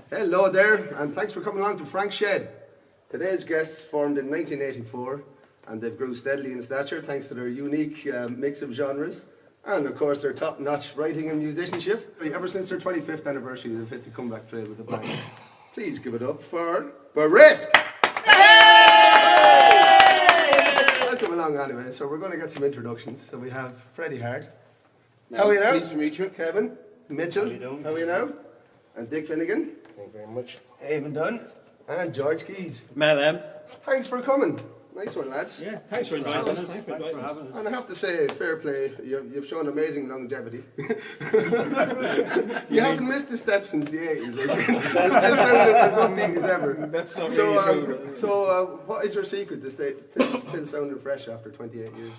Hello there, and thanks for coming along to Frankshed. Today's guests formed in 1984, and they've grew steadily in stature thanks to their unique mix of genres, and of course their top-notch writing and musicianship. Ever since their 25th anniversary, they've hit the comeback trail with a bang. Please give it up for Beresque. Welcome along anyway, so we're going to get some introductions. So we have Freddie Hart. How are you now? Pleased to meet you. Kevin Mitchell. How are you now? And Dick Finnegan. Thank you very much. Eamon Dunn. And George Keys. Mel M. Thanks for coming. Nice one, lads. Yeah, thanks for inviting us. Thanks for having us. And I have to say, fair play, you've shown amazing longevity. You haven't missed a step since the 80s. Like, you're still sounding as upbeat as ever. That's not really true. So, what is your secret to stay still sounding fresh after 28 years?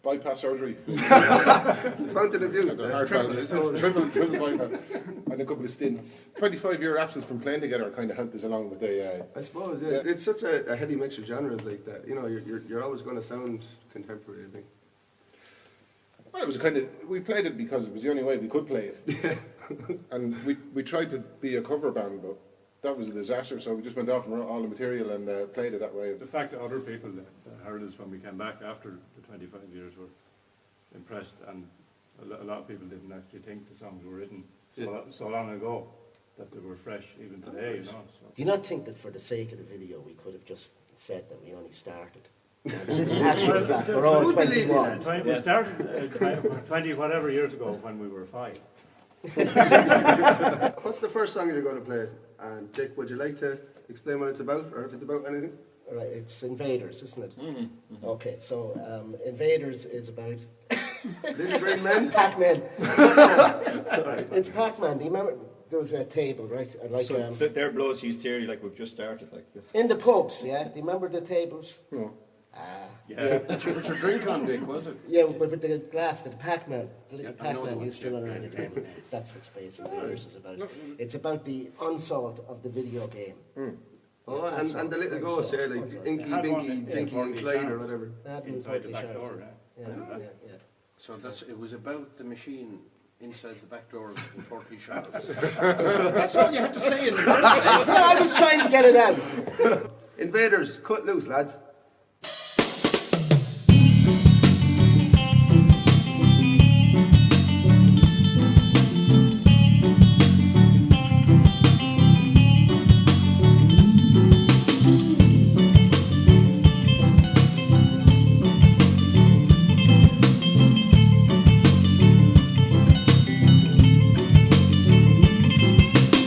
Bypass surgery. Front of the view. Triple bypass. And a couple of stints. 25-year absence from playing together kind of helped us along with the... I suppose, yeah. It's such a heady mix of genres like that. You know, you're always going to sound contemporary, I think. Well, it was we played it because it was the only way we could play it. Yeah. And we tried to be a cover band, but that was a disaster, so we just went off and wrote all the material and played it that way. The fact that other people that heard us when we came back after the 25 years were impressed, and a lot of people didn't actually think the songs were written so long ago that they were fresh even today, you know. So. Do you not think that for the sake of the video we could have just said that we only started? In actual fact, we're all 21. We started 20 whatever years ago when we were 5. What's the first song you're going to play? And Dick, would you like to explain what it's about, or if it's about anything? Right, it's Invaders, isn't it? Mm-hmm. Mm-hmm. Okay, so Invaders is about Little Green Men? Pac-Man. It's Pac-Man. Do you remember there was a table, right? Like So their blow cheese theory, like we've just started, like this. in the pubs, yeah. Do you remember the tables? No. Yeah. Put your drink on, Dick, was it? Yeah, but with the glass, the Pac-Man, the little I know the Pac-Man ones, used to run around the table. That's what Space Invaders is about. It's about the onslaught of the video game. Oh, and the little ghosts there, like Inky, Binky, Dinky, and Clyde, or whatever. That was Inside the totally back sharp, door, yeah. So it was about the machine inside the back door of the Torquay Sharps. That's all you had to say in the first place. No, I was trying to get it out. Invaders, cut loose, lads.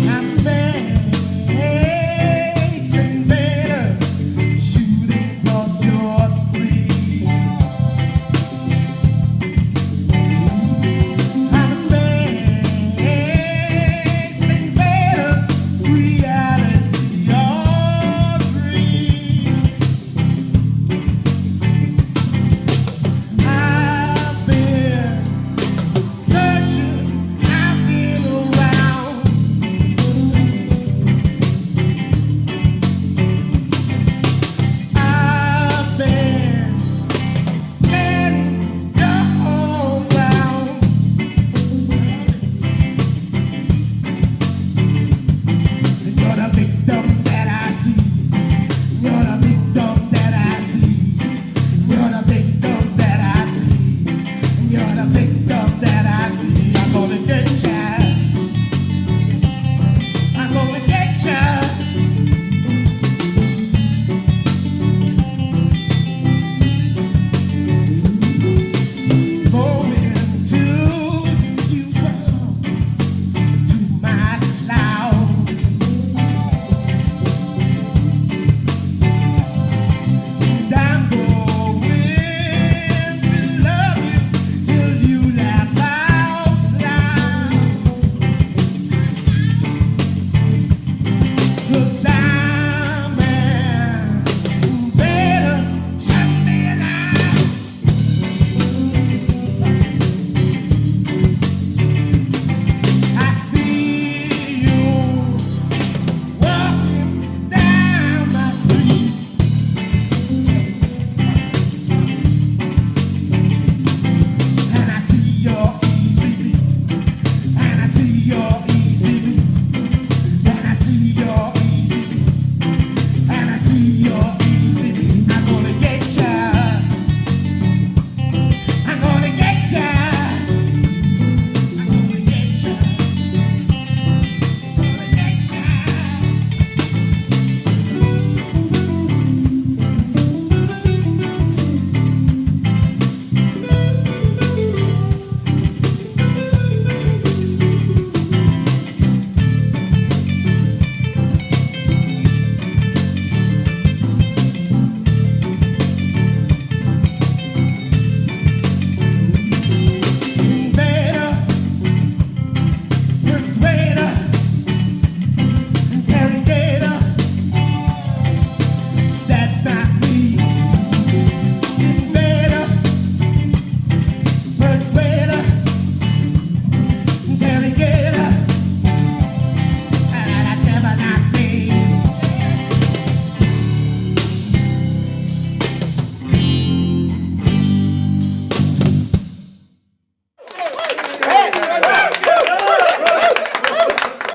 I'm Space Invader, shooting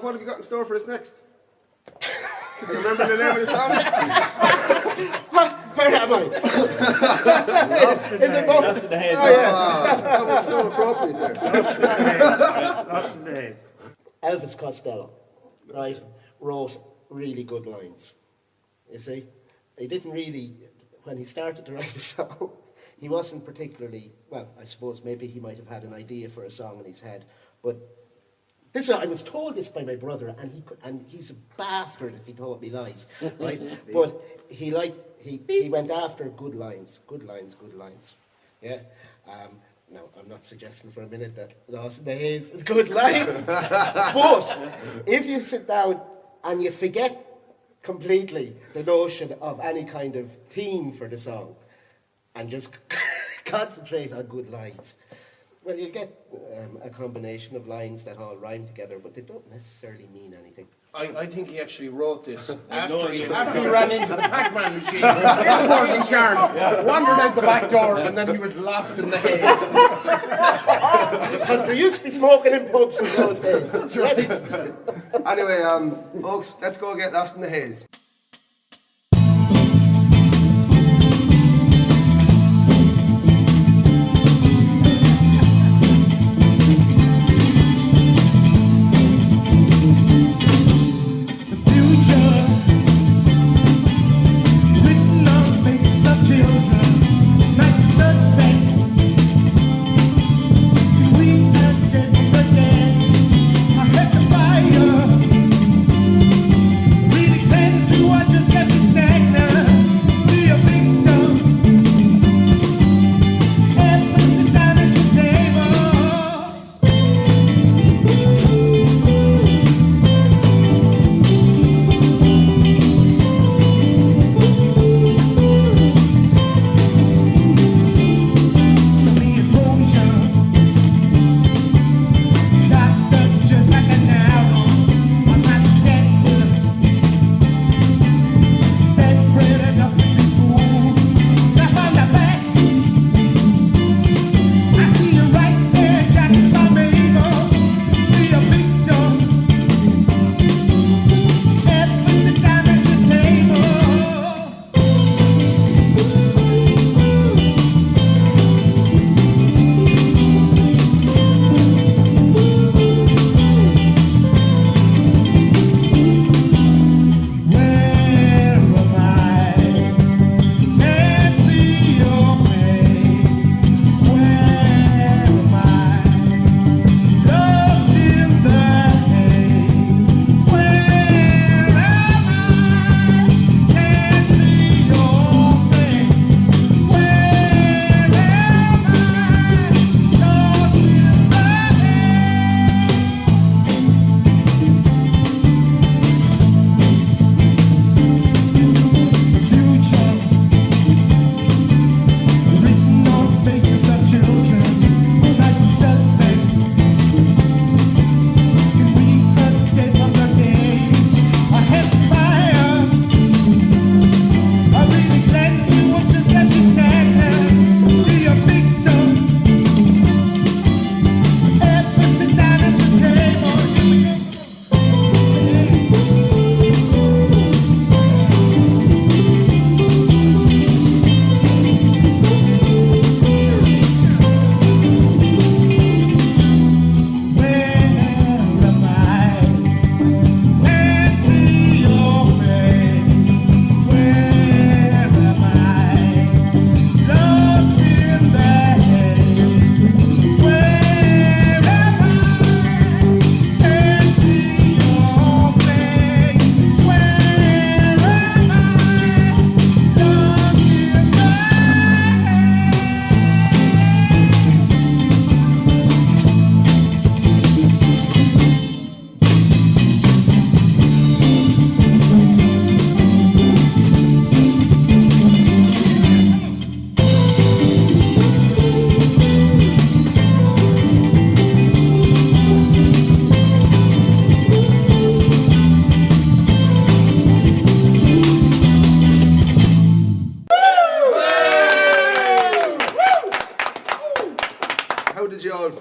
what have you got in store for us next? Can you remember the name of the song? Where am I? Is it more? Lost in the haze. Oh, yeah. That was so appropriate there. Lost in the haze. Elvis Costello, right, wrote really good lines. You see, he didn't really, when he started to write a song, he wasn't particularly, well, I suppose maybe he might have had an idea for a song in his head, but this, I was told this by my brother, and he's a bastard if he told me lies, right? But he went after good lines, yeah. Now, I'm not suggesting for a minute that Lost in the Haze is good lines, but if you sit down and you forget completely the notion of any kind of theme for the song and just concentrate on good lines, well, you get a combination of lines that all rhyme together, but they don't necessarily mean anything. I think he actually wrote this after he ran into the Pac-Man machine in the Morgan Shards, wandered out the back door, and then he was lost in the haze. Because there used to be smoking in pubs in those days. That's right. Anyway, folks, let's go get Lost in the Haze. Really claims to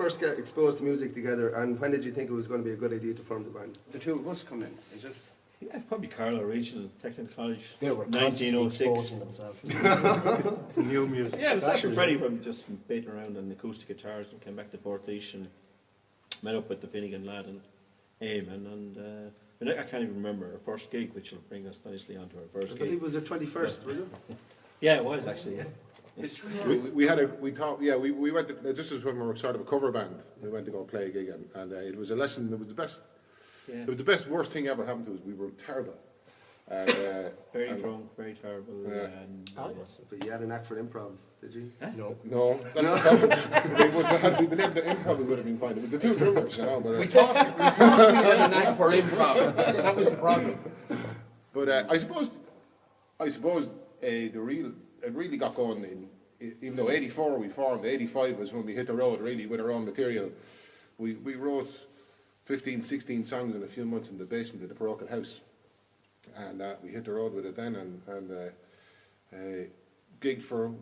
first get exposed to music together, and when did you think it was going to be a good idea to form the band? The two of us come in, is it? Yeah, probably Carlow Regional Technical College, They were constantly 1906. exposing themselves. The new music. Yeah, it was actually Freddie probably just baiting around on acoustic guitars and came back to Portlaoise and met up with the Finnegan lad and Eamon and I can't even remember our first gig, which will bring us nicely onto our I first believe gig. it was the 21st, was it? Yeah, it was actually, yeah. History. We thought, yeah, we went, this is when we were sort of a cover band, we went to go play a gig, and it was a lesson, it was the best, Yeah. it was the best, worst thing ever happened to us, we were terrible. And, Very and- drunk, very terrible. Yeah. And, But you had an act for improv, did you? No. No, that's the problem. Had we been able to improv, we would have been fine. It was the two drummers, you know, but... We thought we had a knack for improv. That was the problem. But I suppose it really got going even though 84 we formed, 85 was when we hit the road really with our own material. We wrote 15, 16 songs in a few months in the basement of the parochial house. And we hit the road with it then and gigged for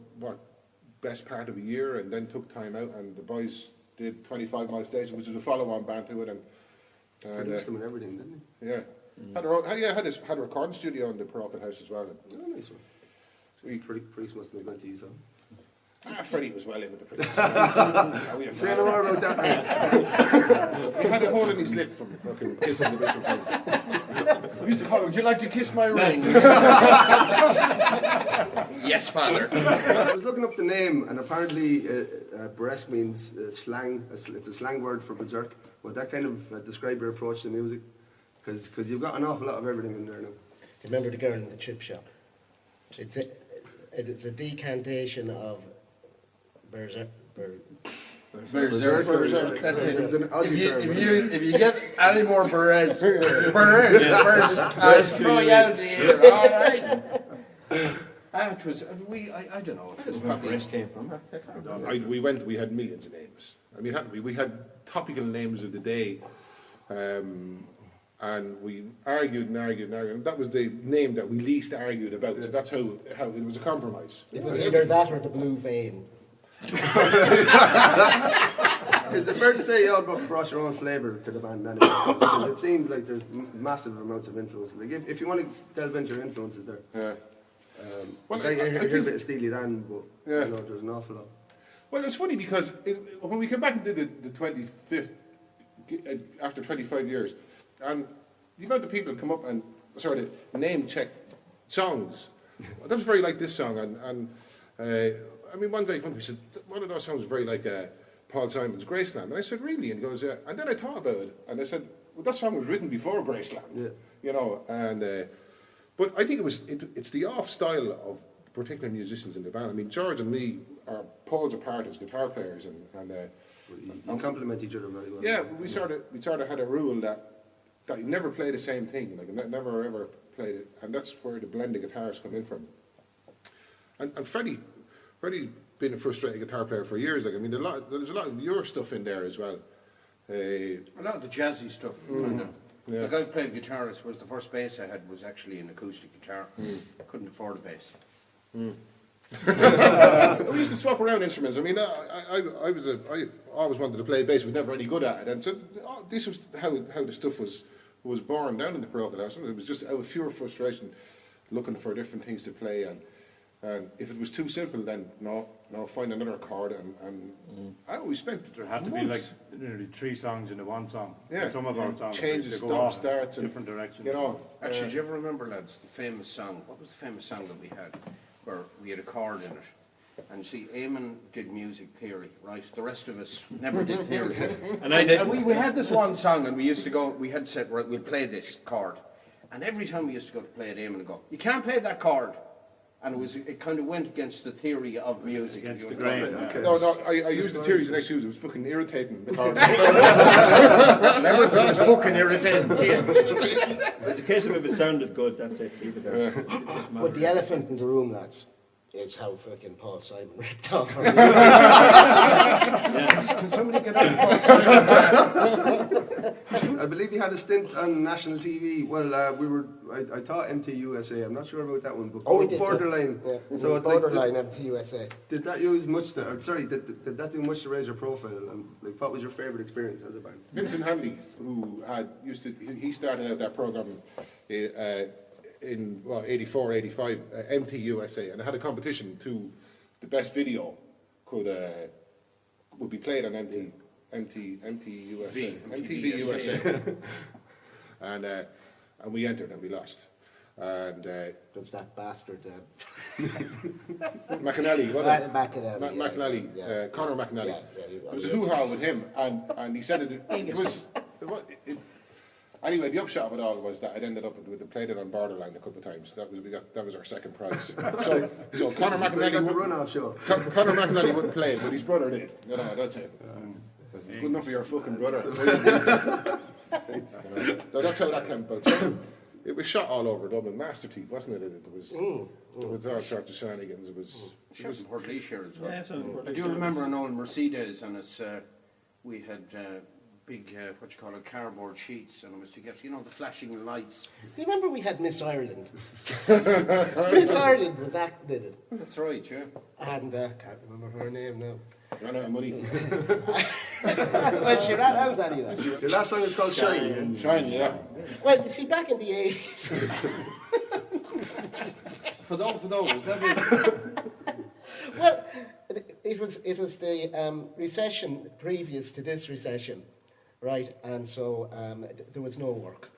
best part of a year and then took time out and the boys did 25 Mile Station, which was a follow-on band to it. And Produced them and everything, didn't you? yeah. Had a recording studio in the parochial house as well. Oh, nice one. Priest must have been going to use them. Freddie was well in with the priest. Say no more about that. He had a hole in his lip from fucking kissing the bishop. We used to call him, would you like to kiss my ring? Yes, father. I was looking up the name, and apparently Beresque means slang. It's a slang word for berserk. Would that kind of describe your approach to music? Because you've got an awful lot of everything in there now. Do you remember the girl in the chip shop? It's a decantation of berserk. Berserk. That's it. It's an Aussie term. If you get any more Beres, I'll throw you out of the air. All right. It was I don't know. It was where probably Beresque came from. We had millions of names. I mean, we had topical names of the day. And we argued and argued and argued. And that was the name that we least argued about. So that's how it was a compromise. It was either that or the blue vein. Is it fair to say you all brought your own flavour to the band anyway? 'Cause it seems like there's massive amounts of influence. Like if you want to delve into your influences there, Yeah. well, I I hear a think- bit of Steely Dan, but Yeah. you know, there's an awful lot. Well, it's funny because when we came back and did the 25th, after 25 years, and the amount of people who come up and sort of name check songs, that was very like this song. And I mean, one day we said, one of those songs was very like Paul Simon's Graceland. And I said, really? And he goes, yeah. And then I thought about it, and I said, well, that song was written before Graceland, Yeah. you know. And but I think it's the off style of particular musicians in the band. I mean, George and me are poles apart as guitar players, and You complement each other very well. yeah, we sort of had a rule that you never play the same thing, like never ever played it, and that's where the blend of guitars come in from. And Freddie's been a frustrated guitar player for years. Like I mean, there's a lot of your stuff in there as well. a lot of the jazzy stuff. Kind of. Yeah. Like I played guitar. I suppose the first bass I had was actually an acoustic guitar. I couldn't afford a bass. We used to swap around instruments. I mean, I always wanted to play bass, was never any good at it, and so this was how the stuff was born down in the parochial house. And it was just out of pure frustration, looking for different things to play, and if it was too simple, then no, find another chord, and we spent There had to be like months. nearly 3 songs in the one song. Yeah. Some of our songs Changes, they go stop, off starts, and different directions. you know. Actually, do you ever remember, lads, the famous song? What was the famous song that we had, where we had a chord in it? And see, Eamon did music theory, right? The rest of us never did theory. And I did. And we had this one song, and we used to go. We had said, right, we'll play this chord. And every time we used to go to play it, Eamon would go, "You can't play that chord." And it kind of went against the theory of music. Against if the you would call grain, it. yeah. No, I used the theories and excuse. It was fucking irritating. The chord. Everything was fucking irritating. It's a case of if it sounded good, that's it. Leave it there. But the elephant in the room, lads, is how fucking Paul Simon ripped off our music. Can somebody get on Paul Simon's I believe he had a stint on national TV. Well, I thought MTUSA. I'm not sure about that one, but Oh, we did, borderline. Yeah. So it's borderline like, MTUSA. did that use much? Did that do much to raise your profile? And like, what was your favourite experience as a band? Vincent Hanley, who he started out that program in 84, 85, MTUSA, and it had a competition to the best video would be played on MTV USA, and we entered and we lost. And Does that bastard McAnally, McAnally, yeah. Conor McAnally. Yeah, he was. There was a hoo-ha with him, and he said it was. Anyway, the upshot of it all was that it ended up we played it on Borderline a couple of times. That was our second prize. So Conor McAnally got the runoff show. Conor McAnally wouldn't play it, but his brother did. You know, that's it. That's good enough for your fucking brother. So that's how that came about. So, it was shot all over Dublin. Master Thief, wasn't it? There was all sorts of shenanigans. It was Portlaoise here as well. Yeah, so I do remember an old Mercedes, and we had big, cardboard sheets, and it was to get, the flashing lights. Do you remember we had Miss Ireland? Miss Ireland did it. That's right, yeah. And can't remember her name now. ran out of money. Well, she ran out anyway. The last song is called Shine. Shine, yeah. Well, you see, back in the 80s, For those, is that it? well, it was the recession previous to this recession, right? And so there was no work.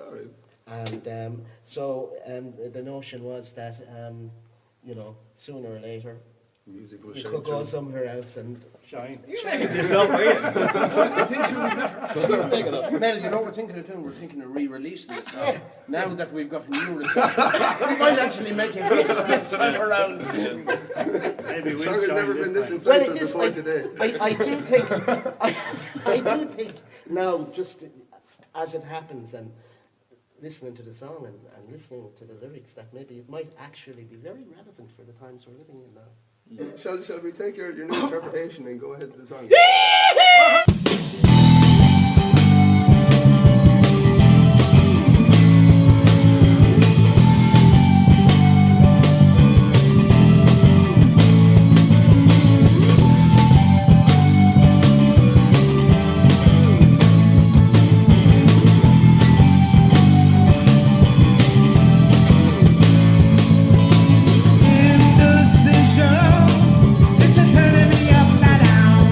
All right. And so the notion was that, sooner or later, Music will you shine could go through. somewhere else and Shine. You make it to yourself, are you? Make it up. Mel, you know what we're thinking of doing? We're thinking of re-releasing this song. Now that we've got a new reception, we might actually make it this time around. Maybe The we'll song has shine never this been this time. well, insightful it is. before today. I do think. I do think now, just as it happens, and listening to the song and listening to the lyrics, that maybe it might actually be very relevant for the times we're living in now. Shall we take your new interpretation and go ahead to the song? Indecision, it's a turning me upside down.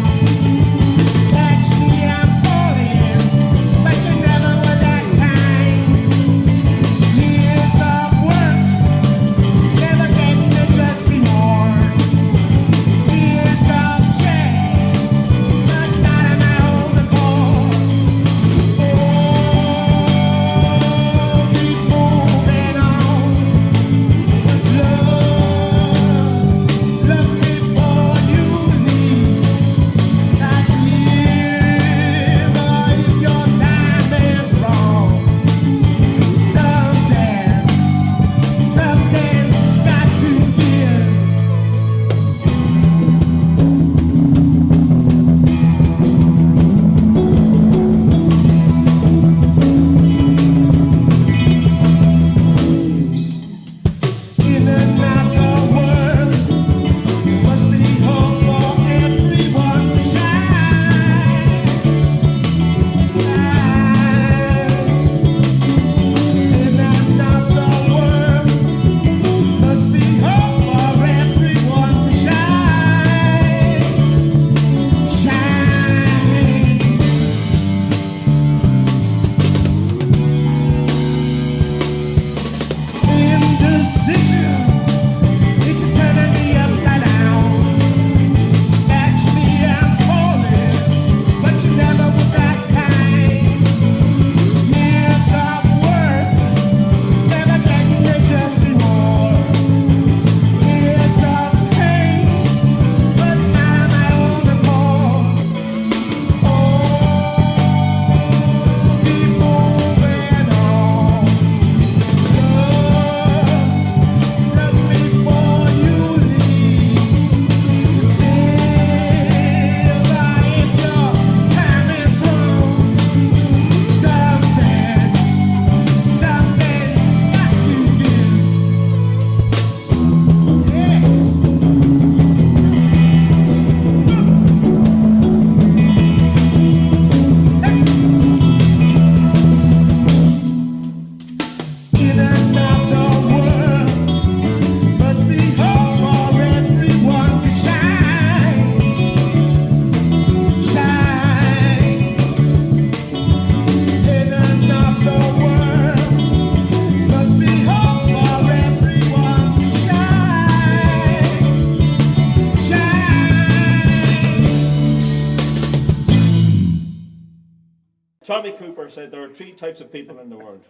Tommy Cooper said there are 3 types of people in the world: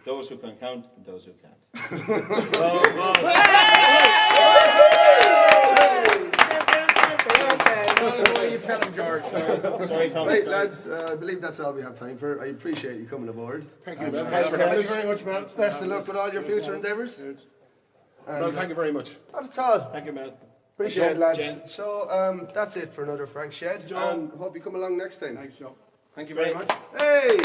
those who can count and those who can't. You tell him, George. Sorry, Tommy. Right, sorry. lads, I believe that's all we have time for. I appreciate you coming aboard. Thank you, man. Thanks for having Thank you us. very much, man. Best of luck with all your future endeavours. Well, thank you very much. Not at all. Thank you, Mel. Appreciate it, lads. Jen. So that's it for another Frank Shed. Joe. And hope you come along next time. Thanks, Joe. Thank you very much. Hey!